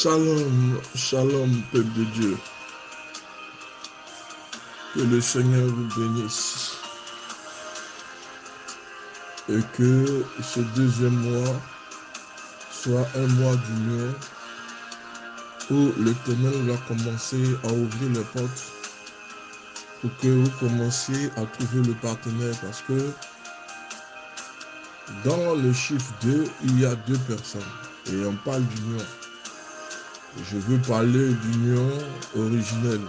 Shalom, shalom, peuple de Dieu. Que le Seigneur vous bénisse. Et que ce deuxième mois soit un mois d'union où l'Éternel va commencer à ouvrir les portes pour que vous commenciez à trouver le partenaire. Parce que dans le chiffre 2, il y a 2 personnes. Et on parle d'union. Je veux parler d'union originelle.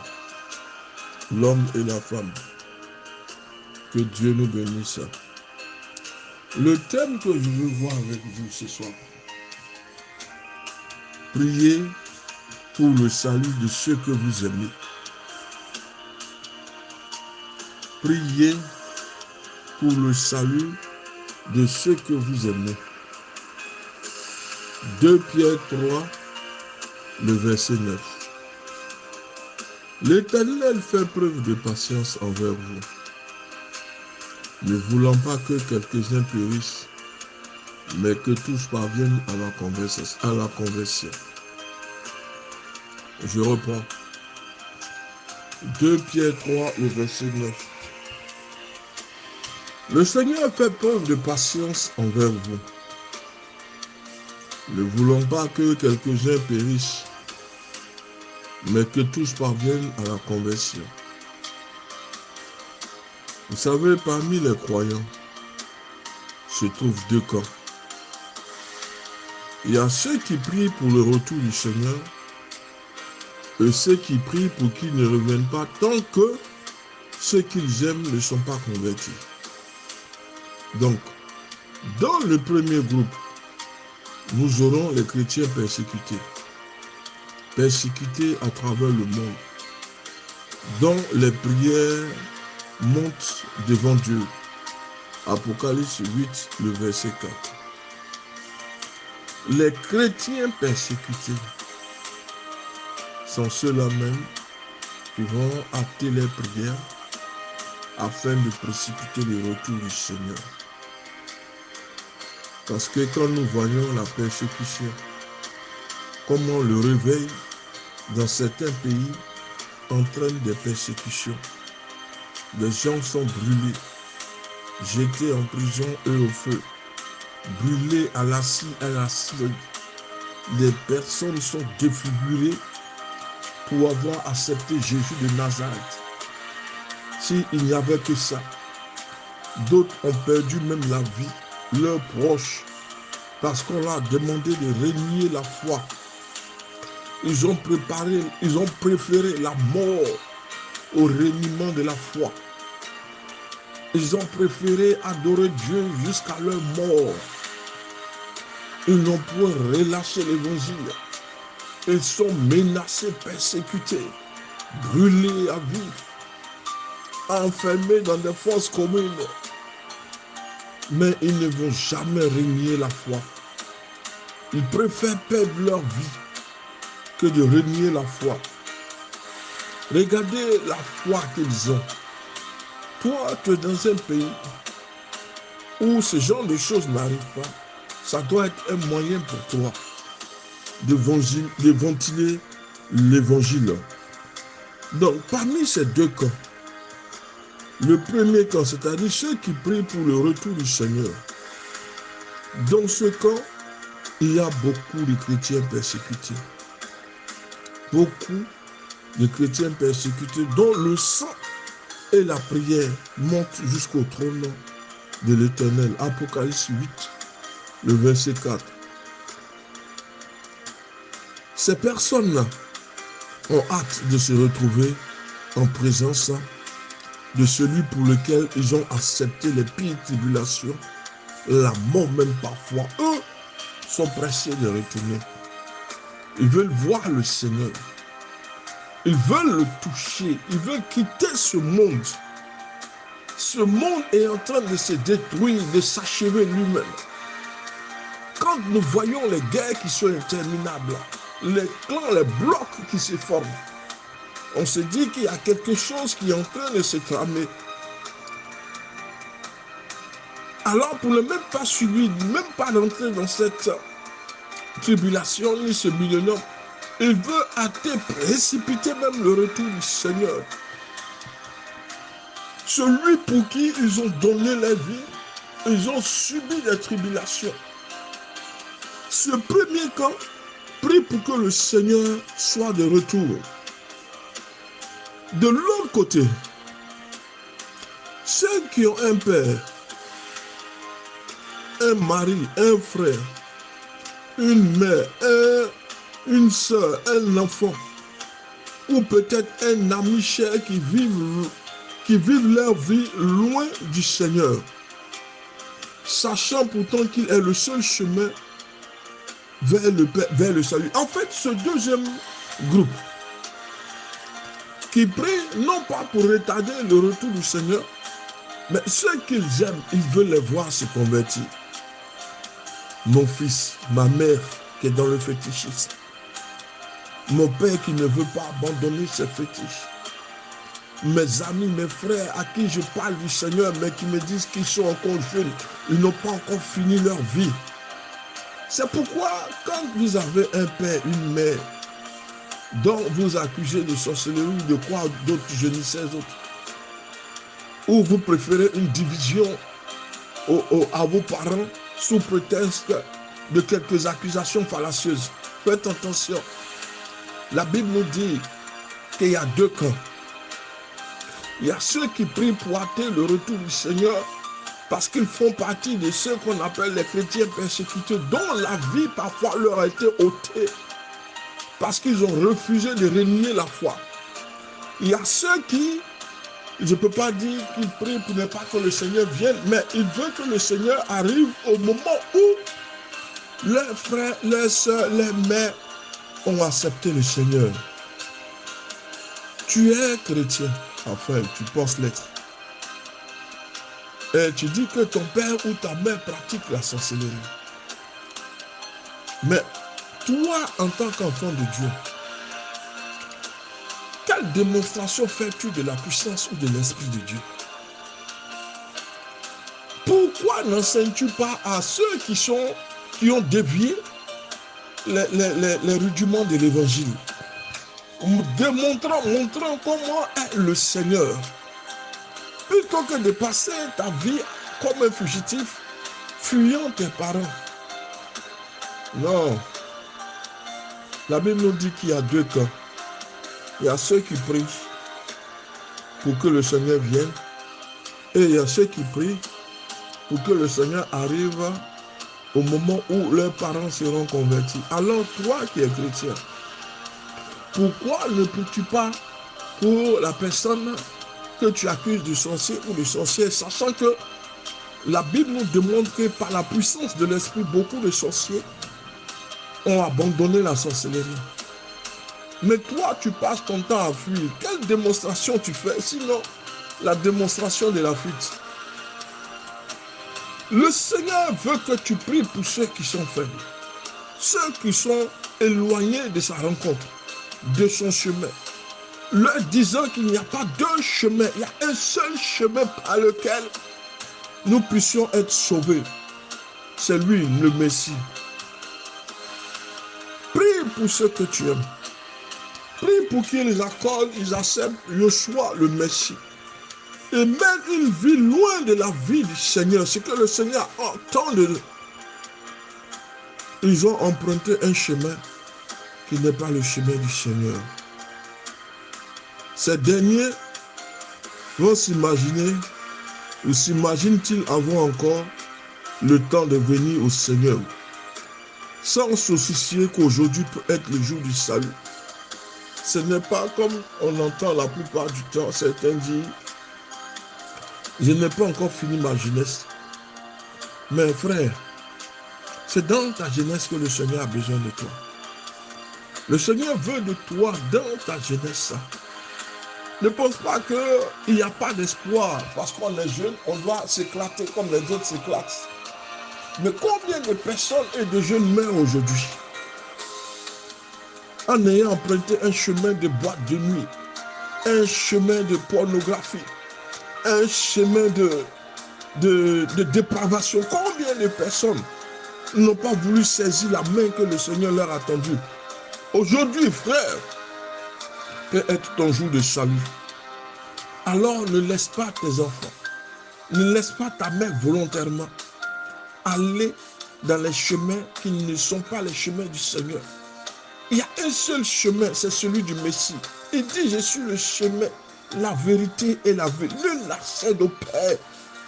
L'homme et la femme. Que Dieu nous bénisse. Le thème que je veux voir avec vous ce soir. Priez pour le salut de ceux que vous aimez. Priez pour le salut de ceux que vous aimez. 2 Pierre 3, le verset 9. L'Éternel fait preuve de patience envers vous, ne voulant pas que quelques-uns périssent, mais que tous parviennent à la conversion. Je reprends. 2 Pierre 3, le verset 9. Le Seigneur fait preuve de patience envers vous, ne voulant pas que quelques-uns périssent, mais que tous parviennent à la conversion. Vous savez, parmi les croyants se trouvent 2 camps. Il y a ceux qui prient pour le retour du Seigneur et ceux qui prient pour qu'il ne revienne pas tant que ceux qu'ils aiment ne sont pas convertis. Donc, dans le premier groupe, nous aurons les chrétiens persécutés. Persécutés à travers le monde, dont les prières montent devant Dieu. Apocalypse 8, le verset 4. Les chrétiens persécutés sont ceux-là même qui vont hâter les prières afin de précipiter le retour du Seigneur. Parce que quand nous voyons la persécution, comment le réveil dans certains pays entraîne des persécutions. Des gens sont brûlés, jetés en prison et au feu, brûlés à l'acide. Des personnes sont défigurées pour avoir accepté Jésus de Nazareth. S'il n'y avait que ça, d'autres ont perdu même la vie, leurs proches, parce qu'on leur a demandé de renier la foi. Ils ont préféré la mort au reniement de la foi. Ils ont préféré adorer Dieu jusqu'à leur mort. Ils n'ont point relâché l'évangile. Ils sont menacés, persécutés, brûlés à vie, enfermés dans des fosses communes. Mais ils ne vont jamais renier la foi. Ils préfèrent perdre leur vie que de renier la foi. Regardez la foi qu'ils ont. Toi, tu es dans un pays où ce genre de choses n'arrivent pas. Ça doit être un moyen pour toi de ventiler l'évangile. Donc, parmi ces 2 camps, le premier camp, c'est-à-dire ceux qui prient pour le retour du Seigneur, dans ce camp, il y a beaucoup de chrétiens persécutés. Beaucoup de chrétiens persécutés dont le sang et la prière montent jusqu'au trône de l'Éternel. Apocalypse 8, le verset 4. Ces personnes-là ont hâte de se retrouver en présence de celui pour lequel ils ont accepté les pires tribulations, la mort même parfois. Eux sont pressés de retourner. Ils veulent voir le Seigneur. Ils veulent le toucher. Ils veulent quitter ce monde. Ce monde est en train de se détruire, de s'achever lui-même. Quand nous voyons les guerres qui sont interminables, les clans, les blocs qui se forment, on se dit qu'il y a quelque chose qui est en train de se tramer. Alors pour ne même pas subir, même pas rentrer dans cette tribulation ni ce millénaire, Il veut hâter, précipiter même le retour du Seigneur. Celui pour qui ils ont donné la vie, ils ont subi des tribulations. Ce premier camp prie pour que le Seigneur soit de retour. De l'autre côté, ceux qui ont un père, un mari, un frère, une mère, une soeur, un enfant, ou peut-être un ami cher qui vivent leur vie loin du Seigneur, sachant pourtant qu'il est le seul chemin vers le salut. En fait, ce deuxième groupe qui prie non pas pour retarder le retour du Seigneur, mais ceux qu'ils aiment, ils veulent les voir se convertir. Mon fils, ma mère qui est dans le fétichisme, mon père qui ne veut pas abandonner ses fétiches, mes amis, mes frères à qui je parle du Seigneur, mais qui me disent qu'ils sont encore jeunes, ils n'ont pas encore fini leur vie. C'est pourquoi, quand vous avez un père, une mère, dont vous accusez de sorcellerie ou de quoi d'autres, je ne sais autres, ou vous préférez une division à vos parents sous prétexte de quelques accusations fallacieuses, faites attention. La Bible nous dit qu'il y a deux camps. Il y a ceux qui prient pour hâter le retour du Seigneur parce qu'ils font partie de ceux qu'on appelle les chrétiens persécutés, dont la vie parfois leur a été ôtée parce qu'ils ont refusé de renier la foi. Il y a ceux qui, je ne peux pas dire qu'ils prient pour ne pas que le Seigneur vienne, mais ils veulent que le Seigneur arrive au moment où leurs frères, leurs soeurs, leurs mères ont accepté le Seigneur. Tu es chrétien, enfin tu penses l'être. Et tu dis que ton père ou ta mère pratique la sorcellerie. Mais toi, en tant qu'enfant de Dieu, quelle démonstration fais-tu de la puissance ou de l'Esprit de Dieu? Pourquoi n'enseignes-tu pas à ceux qui ont dévié les rudiments de l'Évangile, montrant comment est le Seigneur, plutôt que de passer ta vie comme un fugitif, fuyant tes parents? Non. La Bible nous dit qu'il y a deux camps. Il y a ceux qui prient pour que le Seigneur vienne, et il y a ceux qui prient pour que le Seigneur arrive au moment où leurs parents seront convertis. Alors toi qui es chrétien, pourquoi ne pries-tu pas pour la personne que tu accuses de sorcier ou de sorcière, sachant que la Bible nous démontre que par la puissance de l'esprit, beaucoup de sorciers ont abandonné la sorcellerie. Mais toi, tu passes ton temps à fuir. Quelle démonstration tu fais? Sinon, la démonstration de la fuite. Le Seigneur veut que tu pries pour ceux qui sont faibles, ceux qui sont éloignés de sa rencontre, de son chemin, leur disant qu'il n'y a pas deux chemins, il y a un seul chemin par lequel nous puissions être sauvés. C'est lui, le Messie. Prie pour ceux que tu aimes. Prie pour qu'ils accordent, ils acceptent Yoshua, le Messie. Et mènent une vie loin de la vie du Seigneur. C'est que le Seigneur entend de eux. Ils ont emprunté un chemin qui n'est pas le chemin du Seigneur. Ces derniers vont s'imaginer, ou s'imaginent-ils avoir encore le temps de venir au Seigneur, sans se soucier qu'aujourd'hui peut être le jour du salut. Ce n'est pas comme on entend la plupart du temps, certains disent, je n'ai pas encore fini ma jeunesse. Mais frère, c'est dans ta jeunesse que le Seigneur a besoin de toi. Le Seigneur veut de toi dans ta jeunesse. Ne pense pas qu'il n'y a pas d'espoir. Parce qu'on est jeune, on doit s'éclater comme les autres s'éclatent. Mais combien de personnes et de jeunes meurent aujourd'hui en ayant emprunté un chemin de boîte de nuit, un chemin de pornographie, un chemin de dépravation? Combien de personnes n'ont pas voulu saisir la main que le Seigneur leur a tendue? Aujourd'hui, frère, peut être ton jour de salut. Alors ne laisse pas tes enfants, ne laisse pas ta mère volontairement aller dans les chemins qui ne sont pas les chemins du Seigneur. Il y a un seul chemin, c'est celui du Messie. Il dit, je suis le chemin, la vérité et la vie. Nul n'accède au Père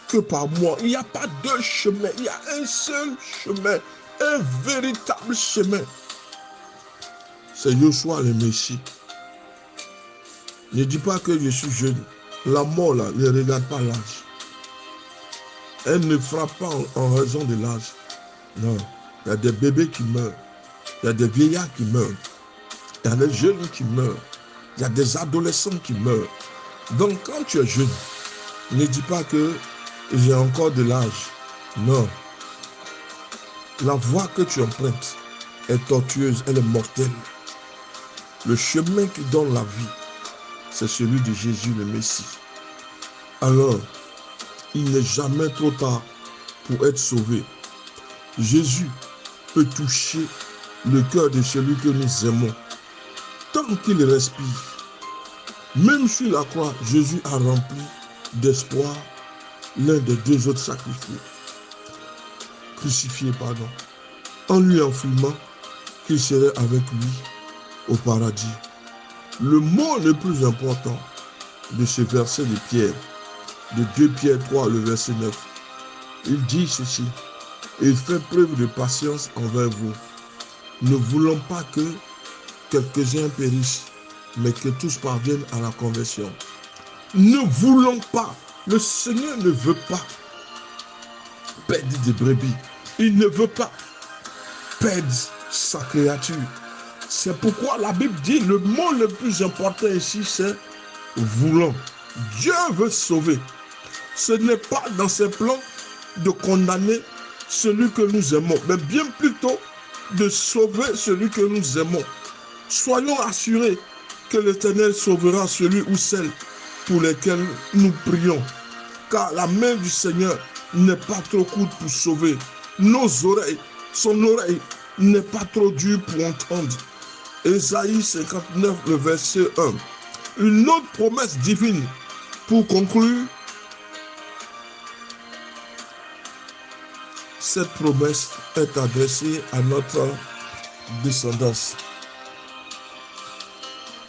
que par moi. Il n'y a pas deux chemins, il y a un seul chemin, un véritable chemin. C'est Yeshua le Messie. Ne dis pas que je suis jeune. La mort, là, ne regarde pas l'âge. Elle ne frappe pas en raison de l'âge. Non. Il y a des bébés qui meurent. Il y a des vieillards qui meurent. Il y a des jeunes qui meurent. Il y a des adolescents qui meurent. Donc, quand tu es jeune, ne dis pas que j'ai encore de l'âge. Non. La voie que tu empruntes est tortueuse, elle est mortelle. Le chemin qui donne la vie, c'est celui de Jésus le Messie. Alors, il n'est jamais trop tard pour être sauvé. Jésus peut toucher le cœur de celui que nous aimons. Tant qu'il respire, même sur la croix, Jésus a rempli d'espoir l'un des deux autres crucifiés, en lui affirmant qu'il serait avec lui au paradis. Le mot le plus important de ce verset de Pierre, de 2 Pierre 3, le verset 9, il dit ceci: il fait preuve de patience envers vous, ne voulant pas que quelques-uns périssent, mais que tous parviennent à la conversion. Ne voulons pas. Le Seigneur ne veut pas perdre des brebis. Il ne veut pas perdre sa créature. C'est pourquoi la Bible dit, le mot le plus important ici, c'est voulant. Dieu veut sauver. Ce n'est pas dans ses plans de condamner celui que nous aimons, mais bien plutôt de sauver celui que nous aimons. Soyons assurés que l'Éternel sauvera celui ou celle pour lesquels nous prions. Car la main du Seigneur n'est pas trop courte pour sauver. Nos oreilles, son oreille n'est pas trop dure pour entendre. Ésaïe 59, le verset 1. Une autre promesse divine pour conclure. Cette promesse est adressée à notre descendance.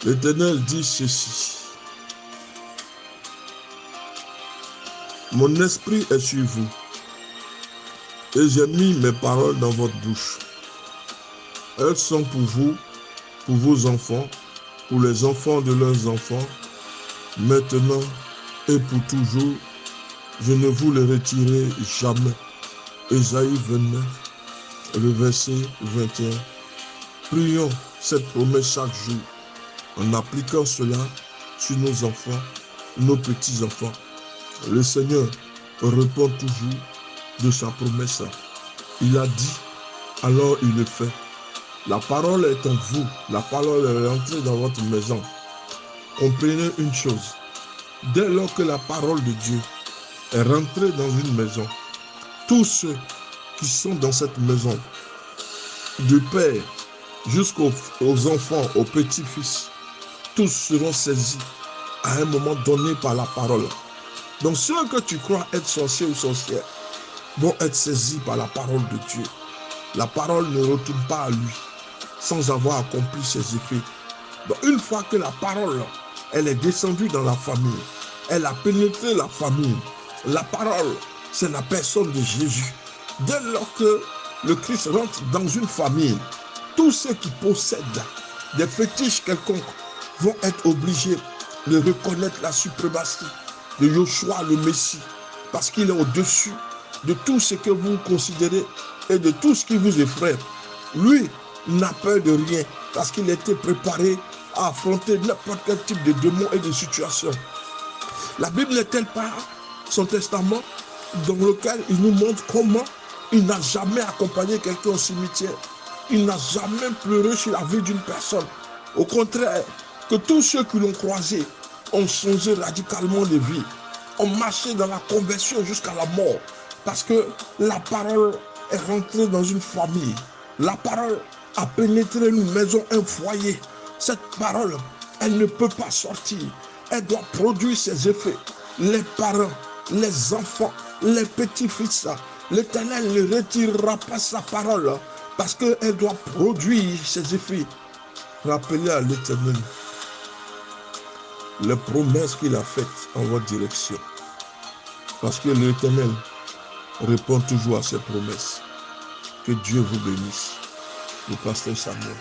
L'Éternel dit ceci: mon esprit est sur vous, et j'ai mis mes paroles dans votre bouche. Elles sont pour vous, pour vos enfants, pour les enfants de leurs enfants, maintenant et pour toujours. Je ne vous les retirerai jamais. Ésaïe 29, le verset 21. Prions cette promesse chaque jour, en appliquant cela sur nos enfants, nos petits-enfants. Le Seigneur répond toujours de sa promesse. Il a dit, alors il le fait. La parole est en vous, la parole est rentrée dans votre maison. Comprenez une chose, dès lors que la parole de Dieu est rentrée dans une maison, tous ceux qui sont dans cette maison, du père jusqu'aux enfants, aux petits-fils, tous seront saisis à un moment donné par la parole. Donc ceux que tu crois être sorciers ou sorcières vont être saisis par la parole de Dieu. La parole ne retourne pas à lui sans avoir accompli ses effets. Donc une fois que la parole, elle est descendue dans la famille, elle a pénétré la famille, la parole, c'est la personne de Jésus. Dès lors que le Christ rentre dans une famille, tous ceux qui possèdent des fétiches quelconques vont être obligés de reconnaître la suprématie de Yeshua le Messie, parce qu'il est au-dessus de tout ce que vous considérez et de tout ce qui vous effraie. Lui n'a peur de rien, parce qu'il était préparé à affronter n'importe quel type de démons et de situations. La Bible n'est-elle pas son testament dans lequel il nous montre comment il n'a jamais accompagné quelqu'un au cimetière. Il n'a jamais pleuré sur la vie d'une personne. Au contraire, que tous ceux qui l'ont croisé ont changé radicalement de vie, ont marché dans la conversion jusqu'à la mort, parce que la parole est rentrée dans une famille. La parole a pénétré une maison, un foyer, cette parole, elle ne peut pas sortir. Elle doit produire ses effets. Les parents, les enfants, les petits-fils, l'Éternel ne retirera pas sa parole parce qu'elle doit produire ses effets. Rappelez à l'Éternel les promesses qu'il a faites en votre direction. Parce que l'Éternel répond toujours à ses promesses. Que Dieu vous bénisse. Le pasteur Samuel.